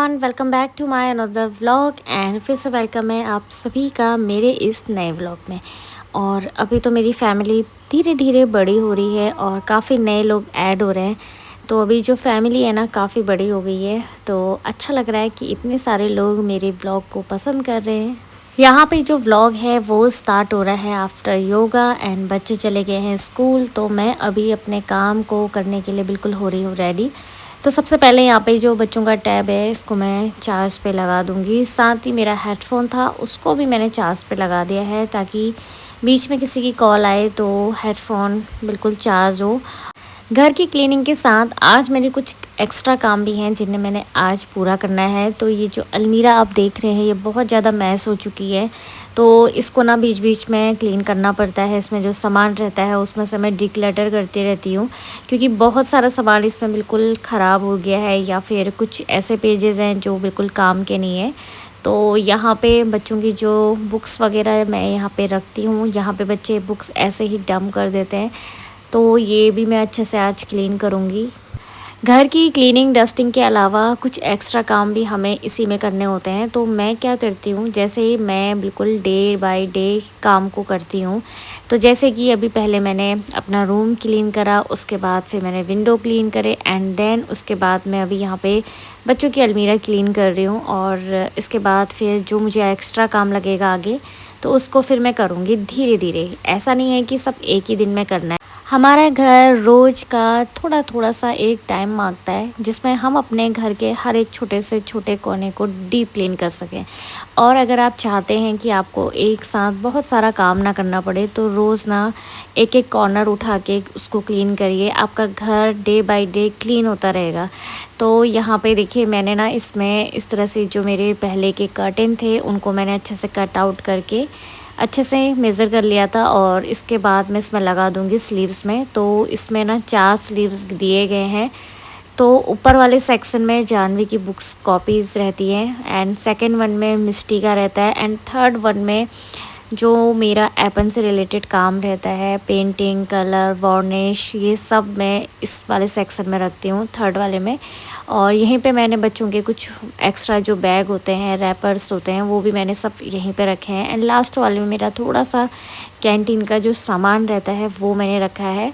Everyone, welcome back to my another vlog and फिर से welcome है आप सभी का मेरे इस नए व्लॉग में। और अभी तो मेरी फैमिली धीरे धीरे बड़ी हो रही है और काफ़ी नए लोग ऐड हो रहे हैं। तो अभी जो फैमिली है ना काफ़ी बड़ी हो गई है, तो अच्छा लग रहा है कि इतने सारे लोग मेरे ब्लॉग को पसंद कर रहे हैं। यहाँ पे जो व्लॉग है वो स्टार्ट हो रहा है आफ्टर योगा एंड बच्चे चले गए हैं स्कूल, तो मैं अभी अपने काम को करने के लिए बिल्कुल हो रही हूँ रेडी। तो सबसे पहले यहाँ पे जो बच्चों का टैब है इसको मैं चार्ज पे लगा दूँगी। साथ ही मेरा हेडफ़ोन था उसको भी मैंने चार्ज पे लगा दिया है ताकि बीच में किसी की कॉल आए तो हेडफ़ोन बिल्कुल चार्ज हो। घर की क्लीनिंग के साथ आज मेरे कुछ एक्स्ट्रा काम भी हैं जिन्हें मैंने आज पूरा करना है। तो ये जो अलमीरा आप देख रहे हैं ये बहुत ज़्यादा मैस हो चुकी है, तो इसको ना बीच बीच में क्लीन करना पड़ता है। इसमें जो सामान रहता है उसमें से मैं डिक्लटर करती रहती हूँ, क्योंकि बहुत सारा सामान इसमें बिल्कुल ख़राब हो गया है या फिर कुछ ऐसे पेजेस हैं जो बिल्कुल काम के नहीं है। तो यहाँ पे बच्चों की जो बुक्स वगैरह मैं यहाँ पे रखती हूँ, यहाँ पे बच्चे बुक्स ऐसे ही डंप कर देते हैं, तो ये भी मैं अच्छे से आज क्लीन करूँगी। घर की क्लीनिंग डस्टिंग के अलावा कुछ एक्स्ट्रा काम भी हमें इसी में करने होते हैं। तो मैं क्या करती हूँ, जैसे मैं बिल्कुल डे बाय डे काम को करती हूँ। तो जैसे कि अभी पहले मैंने अपना रूम क्लीन करा, उसके बाद फिर मैंने विंडो क्लीन करे एंड देन उसके बाद मैं अभी यहाँ पे बच्चों की अलमीरा क्लीन कर रही हूँ। और इसके बाद फिर जो मुझे एक्स्ट्रा काम लगेगा आगे तो उसको फिर मैं करूँगी धीरे धीरे। ऐसा नहीं है कि सब एक ही दिन में करना है। हमारा घर रोज़ का थोड़ा थोड़ा सा एक टाइम मांगता है जिसमें हम अपने घर के हर एक छोटे से छोटे कोने को डीप क्लीन कर सकें। और अगर आप चाहते हैं कि आपको एक साथ बहुत सारा काम ना करना पड़े तो रोज़ ना एक एक कॉर्नर उठा के उसको क्लीन करिए, आपका घर डे बाय डे क्लीन होता रहेगा। तो यहाँ पे देखिए मैंने ना इसमें इस तरह से जो मेरे पहले के कर्टेन थे उनको मैंने अच्छे से कट आउट करके अच्छे से मेज़र कर लिया था। और इसके बाद मैं इसमें लगा दूंगी स्लीव्स में। तो इसमें ना 4 स्लीव्स दिए गए हैं। तो ऊपर वाले सेक्शन में जानवी की बुक्स कॉपीज़ रहती हैं एंड सेकंड वन में मिस्टी का रहता है एंड थर्ड वन में जो मेरा एपन से रिलेटेड काम रहता है, पेंटिंग, कलर, वार्निश, ये सब मैं इस वाले सेक्शन में रखती हूँ, थर्ड वाले में। और यहीं पे मैंने बच्चों के कुछ एक्स्ट्रा जो बैग होते हैं, रैपर्स होते हैं, वो भी मैंने सब यहीं पे रखे हैं। एंड लास्ट वाले में मेरा थोड़ा सा कैंटीन का जो सामान रहता है वो मैंने रखा है।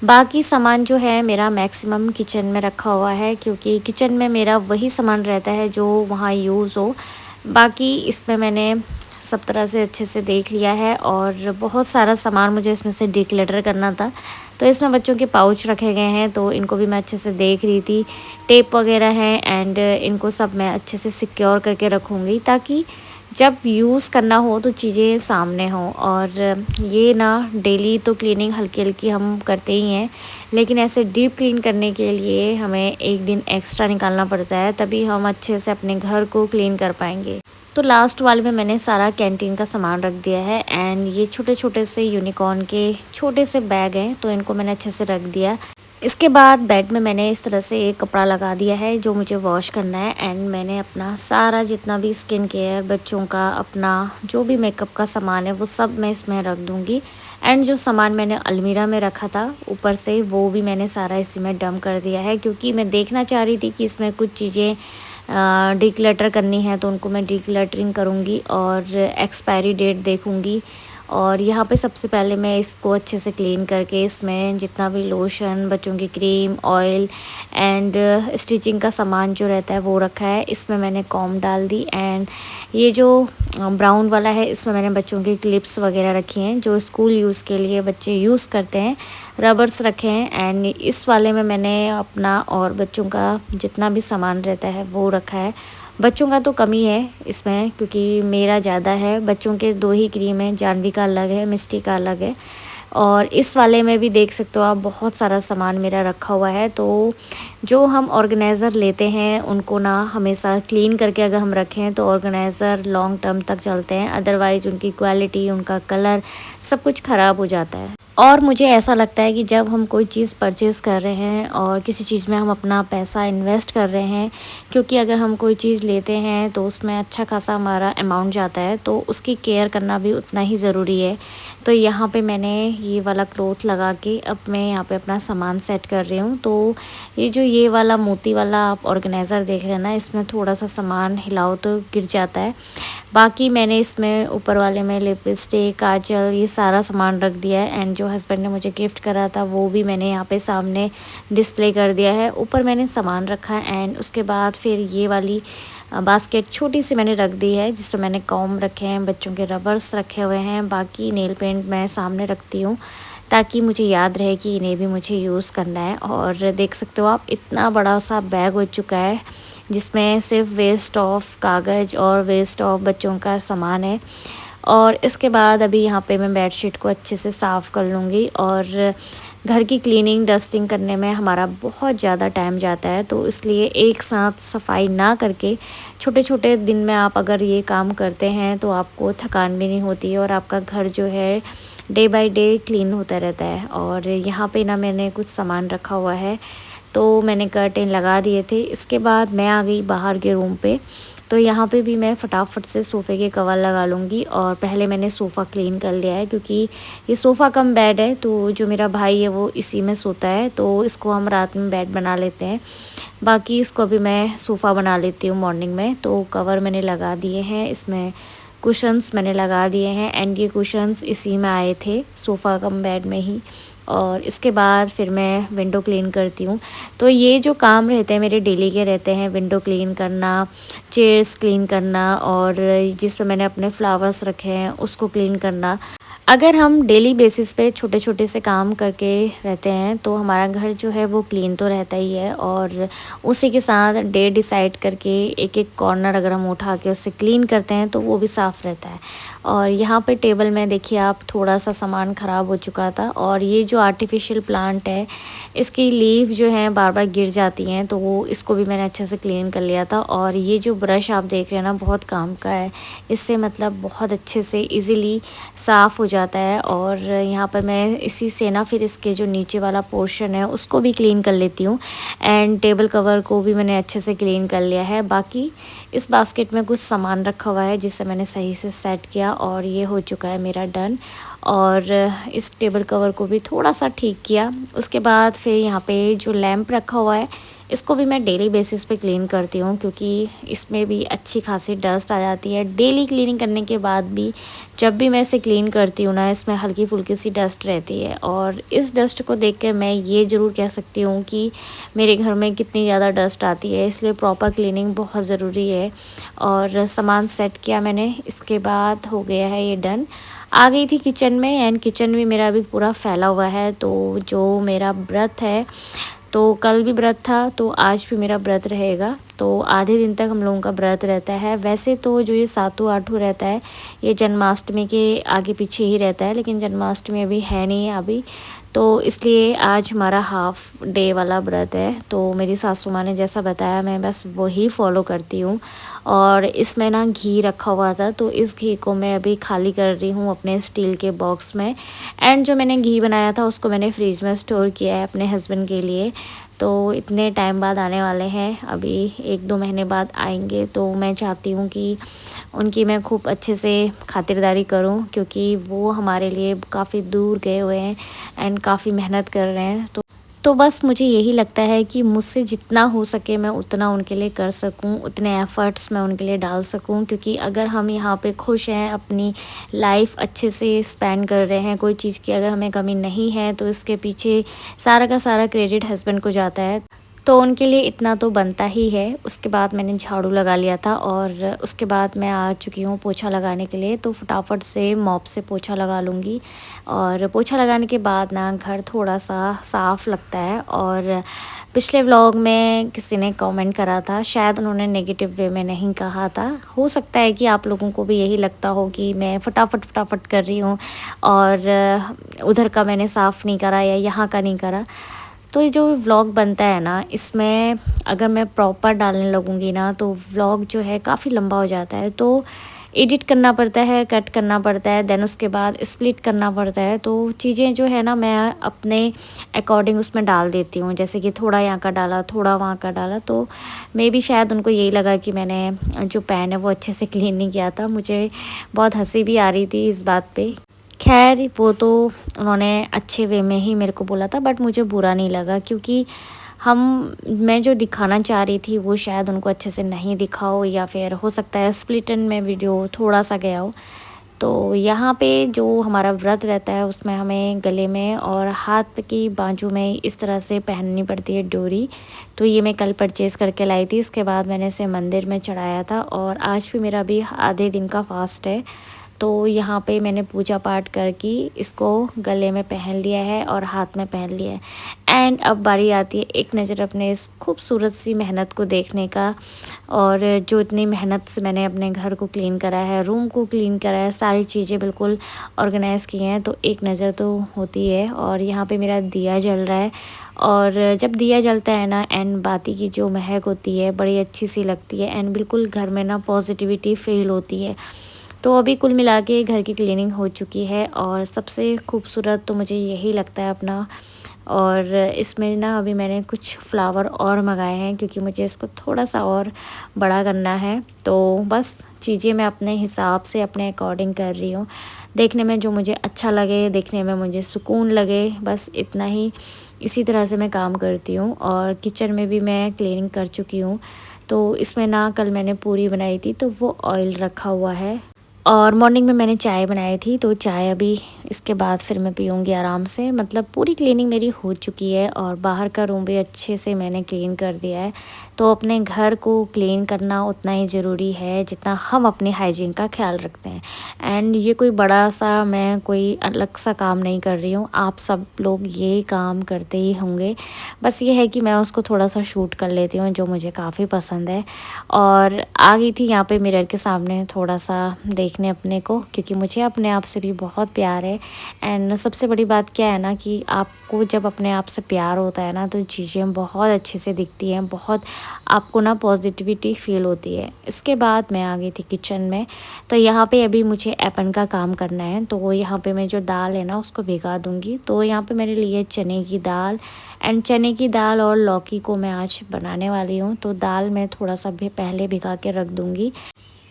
बाकी सामान जो है मेरा मैक्सिमम किचन में रखा हुआ है, क्योंकि किचन में मेरा वही सामान रहता है जो वहाँ यूज़ हो। बाकी इसमें मैंने सब तरह से अच्छे से देख लिया है और बहुत सारा सामान मुझे इसमें से डिक्लटर करना था। तो इसमें बच्चों के पाउच रखे गए हैं, तो इनको भी मैं अच्छे से देख रही थी। टेप वगैरह है एंड इनको सब मैं अच्छे से सिक्योर करके रखूँगी ताकि जब यूज़ करना हो तो चीज़ें सामने हों। और ये ना डेली तो क्लीनिंग हल्की हल्की हम करते ही हैं, लेकिन ऐसे डीप क्लीन करने के लिए हमें एक दिन एक्स्ट्रा निकालना पड़ता है, तभी हम अच्छे से अपने घर को क्लीन कर पाएंगे। तो लास्ट वाले में मैंने सारा कैंटीन का सामान रख दिया है एंड ये छोटे छोटे से यूनिकॉर्न के छोटे से बैग हैं, तो इनको मैंने अच्छे से रख दिया। इसके बाद बेड में मैंने इस तरह से एक कपड़ा लगा दिया है जो मुझे वॉश करना है एंड मैंने अपना सारा जितना भी स्किन केयर, बच्चों का अपना जो भी मेकअप का सामान है वो सब मैं इसमें रख दूँगी। एंड जो सामान मैंने अलमीरा में रखा था ऊपर से वो भी मैंने सारा इसी में डंप कर दिया है, क्योंकि मैं देखना चाह रही थी कि इसमें कुछ चीज़ें डिक्लटर करनी है तो उनको मैं डिक्लटरिंग करूँगी और एक्सपायरी डेट देखूँगी। और यहाँ पे सबसे पहले मैं इसको अच्छे से क्लीन करके इसमें जितना भी लोशन, बच्चों की क्रीम, ऑयल एंड स्टिचिंग का सामान जो रहता है वो रखा है। इसमें मैंने कॉम डाल दी एंड ये जो ब्राउन वाला है इसमें मैंने बच्चों की क्लिप्स वगैरह रखी हैं जो स्कूल यूज़ के लिए बच्चे यूज़ करते हैं, रबर्स रखे हैं। एंड इस वाले में मैंने अपना और बच्चों का जितना भी सामान रहता है वो रखा है। बच्चों का तो कम ही है इसमें, क्योंकि मेरा ज़्यादा है। बच्चों के 2 ही क्रीम है, जानवी का अलग है, मिस्टी का अलग है। और इस वाले में भी देख सकते हो आप बहुत सारा सामान मेरा रखा हुआ है। तो जो हम ऑर्गेनाइज़र लेते हैं उनको ना हमेशा क्लीन करके अगर हम रखें तो ऑर्गेनाइज़र लॉन्ग टर्म तक चलते हैं, अदरवाइज़ उनकी क्वालिटी, उनका कलर सब कुछ ख़राब हो जाता है। और मुझे ऐसा लगता है कि जब हम कोई चीज़ परचेज़ कर रहे हैं और किसी चीज़ में हम अपना पैसा इन्वेस्ट कर रहे हैं, क्योंकि अगर हम कोई चीज़ लेते हैं तो उसमें अच्छा खासा हमारा अमाउंट जाता है, तो उसकी केयर करना भी उतना ही ज़रूरी है तो यहाँ पे मैंने ये वाला क्लॉथ लगा के अब मैं यहाँ पे अपना सामान सेट कर रही हूँ। तो ये जो ये वाला मोती वाला आप ऑर्गेनाइज़र देख रहे हैं ना, इसमें थोड़ा सा सामान हिलाओ तो गिर जाता है। बाकी मैंने इसमें ऊपर वाले में लिपस्टिक, काजल, ये सारा सामान रख दिया है। एंड जो हस्बैंड ने मुझे गिफ्ट करा था वो भी मैंने यहाँ पे सामने डिस्प्ले कर दिया है। ऊपर मैंने सामान रखा है एंड उसके बाद फिर ये वाली बास्केट छोटी सी मैंने रख दी है जिसमें मैंने कॉम रखे हैं, बच्चों के रबर्स रखे हुए हैं। बाकी नेल पेंट मैं सामने रखती हूँ ताकि मुझे याद रहे कि इन्हें भी मुझे यूज़ करना है। और देख सकते हो आप, इतना बड़ा सा बैग हो चुका है जिसमें सिर्फ वेस्ट ऑफ कागज़ और वेस्ट ऑफ बच्चों का सामान है। और इसके बाद अभी यहाँ पे मैं बेडशीट को अच्छे से साफ़ कर लूँगी। और घर की क्लीनिंग डस्टिंग करने में हमारा बहुत ज़्यादा टाइम जाता है, तो इसलिए एक साथ सफाई ना करके छोटे छोटे दिन में आप अगर ये काम करते हैं तो आपको थकान भी नहीं होती है और आपका घर जो है डे बाय डे क्लीन होता रहता है। और यहाँ पे ना मैंने कुछ सामान रखा हुआ है, तो मैंने कर्टेन लगा दिए थे। इसके बाद मैं आ गई बाहर के रूम पे। तो यहाँ पे भी मैं फटाफट से सोफ़े के कवर लगा लूँगी। और पहले मैंने सोफ़ा क्लीन कर लिया है क्योंकि ये सोफ़ा कम बेड है, तो जो मेरा भाई है वो इसी में सोता है, तो इसको हम रात में बेड बना लेते हैं। बाकी इसको भी मैं सोफ़ा बना लेती हूँ मॉर्निंग में। तो कवर मैंने लगा दिए हैं, इसमें कुशन्स मैंने लगा दिए हैं। एंड ये कुशन्स इसी में आए थे, सोफ़ा कम बेड में ही। और इसके बाद फिर मैं विंडो क्लीन करती हूँ। तो ये जो काम रहते हैं मेरे डेली के रहते हैं, विंडो क्लीन करना, चेयर्स क्लीन करना, और जिस पे मैंने अपने फ्लावर्स रखे हैं उसको क्लीन करना। अगर हम डेली बेसिस पे छोटे छोटे से काम करके रहते हैं तो हमारा घर जो है वो क्लीन तो रहता ही है। और उसी के साथ डे डिसाइड करके एक एक कॉर्नर अगर हम उठा के उससे क्लीन करते हैं तो वो भी साफ़ रहता है। और यहाँ पे टेबल में देखिए आप, थोड़ा सा सामान ख़राब हो चुका था। और ये जो आर्टिफिशियल प्लांट है इसकी लीफ जो है बार बार गिर जाती हैं, तो वो इसको भी मैंने अच्छे से क्लीन कर लिया था। और ये जो ब्रश आप देख रहे हैं ना, बहुत काम का है, इससे मतलब बहुत अच्छे से इजीली साफ़ हो जाता है। और यहाँ पर मैं इसी से ना फिर इसके जो नीचे वाला पोर्शन है उसको भी क्लीन कर लेती हूँ। एंड टेबल कवर को भी मैंने अच्छे से क्लीन कर लिया है। बाकी इस बास्केट में कुछ सामान रखा हुआ है जिसे मैंने सही से सेट किया और ये हो चुका है मेरा डन। और इस टेबल कवर को भी थोड़ा सा ठीक किया। उसके बाद फिर यहाँ पे जो लैंप रखा हुआ है इसको भी मैं डेली बेसिस पे क्लीन करती हूँ क्योंकि इसमें भी अच्छी खासी डस्ट आ जाती है। डेली क्लीनिंग करने के बाद भी जब भी मैं इसे क्लीन करती हूँ ना, इसमें हल्की फुल्की सी डस्ट रहती है। और इस डस्ट को देख कर मैं ये ज़रूर कह सकती हूँ कि मेरे घर में कितनी ज़्यादा डस्ट आती है, इसलिए प्रॉपर क्लीनिंग बहुत ज़रूरी है। और सामान सेट किया मैंने, इसके बाद हो गया है ये डन। आ गई थी किचन में एंड किचन भी मेरा अभी पूरा फैला हुआ है। तो जो मेरा व्रत है, तो कल भी व्रत था तो आज भी मेरा व्रत रहेगा, तो आधे दिन तक हम लोगों का व्रत रहता है। वैसे तो जो ये सातों आठों रहता है ये जन्माष्टमी के आगे पीछे ही रहता है, लेकिन जन्माष्टमी अभी है नहीं अभी, तो इसलिए आज हमारा हाफ डे वाला व्रत है। तो मेरी सासू माँ ने जैसा बताया मैं बस वही फॉलो करती हूँ। और इसमें ना घी रखा हुआ था, तो इस घी को मैं अभी खाली कर रही हूँ अपने स्टील के बॉक्स में। एंड जो मैंने घी बनाया था उसको मैंने फ्रिज में स्टोर किया है अपने हस्बैंड के लिए। तो इतने टाइम बाद आने वाले हैं, अभी 1-2 महीने बाद आएंगे, तो मैं चाहती हूँ कि उनकी मैं खूब अच्छे से खातिरदारी करूँ क्योंकि वो हमारे लिए काफ़ी दूर गए हुए हैं एंड काफ़ी मेहनत कर रहे हैं। तो बस मुझे यही लगता है कि मुझसे जितना हो सके मैं उतना उनके लिए कर सकूं, उतने एफ़र्ट्स मैं उनके लिए डाल सकूं। क्योंकि अगर हम यहाँ पे खुश हैं, अपनी लाइफ अच्छे से स्पेंड कर रहे हैं, कोई चीज़ की अगर हमें कमी नहीं है, तो इसके पीछे सारा का सारा क्रेडिट हस्बैंड को जाता है। तो उनके लिए इतना तो बनता ही है। उसके बाद मैंने झाड़ू लगा लिया था और उसके बाद मैं आ चुकी हूँ पोछा लगाने के लिए, तो फटाफट से मॉप से पोछा लगा लूँगी। और पोछा लगाने के बाद ना घर थोड़ा सा साफ़ लगता है। और पिछले व्लॉग में किसी ने कमेंट करा था, शायद उन्होंने नेगेटिव वे में नहीं कहा था, हो सकता है कि आप लोगों को भी यही लगता हो कि मैं फटाफट कर रही हूँ और उधर का मैंने साफ़ नहीं करा या यहाँ का नहीं करा। तो ये जो व्लॉग बनता है ना, इसमें अगर मैं प्रॉपर डालने लगूँगी ना तो व्लॉग जो है काफ़ी लंबा हो जाता है। तो एडिट करना पड़ता है, कट करना पड़ता है, देन उसके बाद स्प्लिट करना पड़ता है। तो चीज़ें जो है ना मैं अपने अकॉर्डिंग उसमें डाल देती हूँ, जैसे कि थोड़ा यहाँ का डाला, थोड़ा वहाँ का डाला। तो मे बी शायद उनको यही लगा कि मैंने जो पैन है वो अच्छे से क्लीन नहीं किया था। मुझे बहुत हंसी भी आ रही थी इस बात पे, खैर वो तो उन्होंने अच्छे वे में ही मेरे को बोला था, बट मुझे बुरा नहीं लगा क्योंकि हम मैं जो दिखाना चाह रही थी वो शायद उनको अच्छे से नहीं दिखा हो, या फिर हो सकता है स्प्लिट एंड में वीडियो थोड़ा सा गया हो। तो यहाँ पे जो हमारा व्रत रहता है उसमें हमें गले में और हाथ की बाजू में इस तरह से पहननी पड़ती है डोरी। तो ये मैं कल परचेज़ करके लाई थी, इसके बाद मैंने इसे मंदिर में चढ़ाया था और आज भी मेरा भी आधे दिन का फास्ट है। तो यहाँ पे मैंने पूजा पाठ करके इसको गले में पहन लिया है और हाथ में पहन लिया है। एंड अब बारी आती है एक नज़र अपने इस खूबसूरत सी मेहनत को देखने का। और जो इतनी मेहनत से मैंने अपने घर को क्लीन करा है, रूम को क्लीन करा है, सारी चीज़ें बिल्कुल ऑर्गेनाइज़ की हैं, तो एक नज़र तो होती है। और यहाँ पे मेरा दिया जल रहा है, और जब दिया जलता है ना एंड बाती की जो महक होती है बड़ी अच्छी सी लगती है, एंड बिल्कुल घर में ना पॉजिटिविटी फील होती है। तो अभी कुल मिला के घर की क्लीनिंग हो चुकी है और सबसे खूबसूरत तो मुझे यही लगता है अपना। और इसमें ना अभी मैंने कुछ फ्लावर और मंगाए हैं क्योंकि मुझे इसको थोड़ा सा और बड़ा करना है। तो बस चीज़ें मैं अपने हिसाब से अपने अकॉर्डिंग कर रही हूँ, देखने में जो मुझे अच्छा लगे, देखने में मुझे सुकून लगे, बस इतना ही। इसी तरह से मैं काम करती हूँ। और किचन में भी मैं क्लीनिंग कर चुकी हूँ। तो इसमें ना कल मैंने पूरी बनाई थी तो वो ऑयल रखा हुआ है, और मॉर्निंग में मैंने चाय बनाई थी, तो चाय अभी इसके बाद फिर मैं पीऊँगी आराम से। मतलब पूरी क्लीनिंग मेरी हो चुकी है और बाहर का रूम भी अच्छे से मैंने क्लीन कर दिया है। तो अपने घर को क्लीन करना उतना ही ज़रूरी है जितना हम अपने हाइजीन का ख्याल रखते हैं। एंड ये कोई बड़ा सा मैं कोई अलग सा काम नहीं कर रही हूँ, आप सब लोग ये काम करते ही होंगे। बस ये है कि मैं उसको थोड़ा सा शूट कर लेती हूँ जो मुझे काफ़ी पसंद है। और आ गई थी यहाँ पे मिरर के सामने थोड़ा सा देखने अपने को, क्योंकि मुझे अपने आप से भी बहुत प्यार है। एंड सबसे बड़ी बात क्या है ना कि आपको जब अपने आप से प्यार होता है ना तो चीज़ें बहुत अच्छे से दिखती हैं, बहुत आपको ना पॉजिटिविटी फील होती है। इसके बाद मैं आ गई थी किचन में। तो यहाँ पे अभी मुझे एपन का काम करना है, तो यहाँ पे मैं जो दाल है ना उसको भिगा दूँगी। तो यहाँ पे मेरे लिए चने की दाल, एंड चने की दाल और लौकी को मैं आज बनाने वाली हूँ। तो दाल मैं थोड़ा सा भी पहले भिगा के रख दूँगी।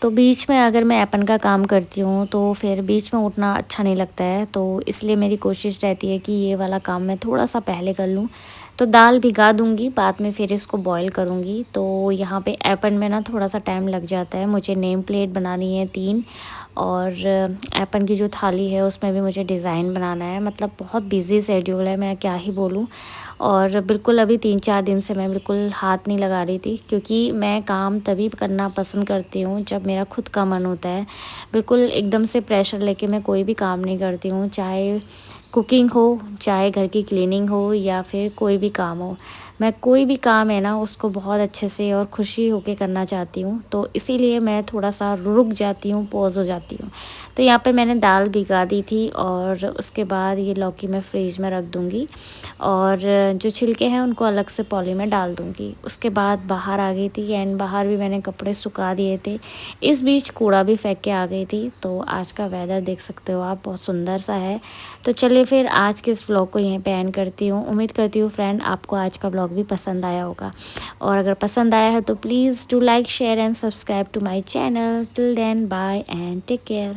तो बीच में अगर मैं एपन का काम करती हूँ तो फिर बीच में उठना अच्छा नहीं लगता है, तो इसलिए मेरी कोशिश रहती है कि ये वाला काम मैं थोड़ा सा पहले कर लूँ। तो दाल भिगा दूँगी, बाद में फिर इसको बॉईल करूँगी। तो यहाँ पे एपन में ना थोड़ा सा टाइम लग जाता है, मुझे नेम प्लेट बनानी है 3, और एपन की जो थाली है उसमें भी मुझे डिज़ाइन बनाना है। मतलब बहुत बिज़ी शेड्यूल है, मैं क्या ही बोलूँ। और बिल्कुल अभी 3-4 दिन से मैं बिल्कुल हाथ नहीं लगा रही थी, क्योंकि मैं काम तभी करना पसंद करती हूँ जब मेरा खुद का मन होता है। बिल्कुल एकदम से प्रेशर लेके मैं कोई भी काम नहीं करती हूँ, चाहे कुकिंग हो, चाहे घर की क्लीनिंग हो, या फिर कोई भी काम हो। मैं कोई भी काम है ना उसको बहुत अच्छे से और खुशी होके करना चाहती हूँ, तो इसीलिए मैं थोड़ा सा रुक जाती हूँ, पॉज़ हो जाती हूँ। तो यहाँ पे मैंने दाल भिगा दी थी और उसके बाद ये लौकी मैं फ्रिज में रख दूँगी, और जो छिलके हैं उनको अलग से पॉली में डाल दूँगी। उसके बाद बाहर आ गई थी, एंड बाहर भी मैंने कपड़े सुखा दिए थे। इस बीच कूड़ा भी फेंक के आ गई थी। तो आज का वेदर देख सकते हो आप, बहुत सुंदर सा है। तो चलिए फिर आज के इस व्लॉग को यहीं पे एंड करती हूँ। उम्मीद करती हूँ फ्रेंड आपको आज का व्लॉग भी पसंद आया होगा, और अगर पसंद आया है तो please do like share and subscribe to my channel. Till then bye and take care.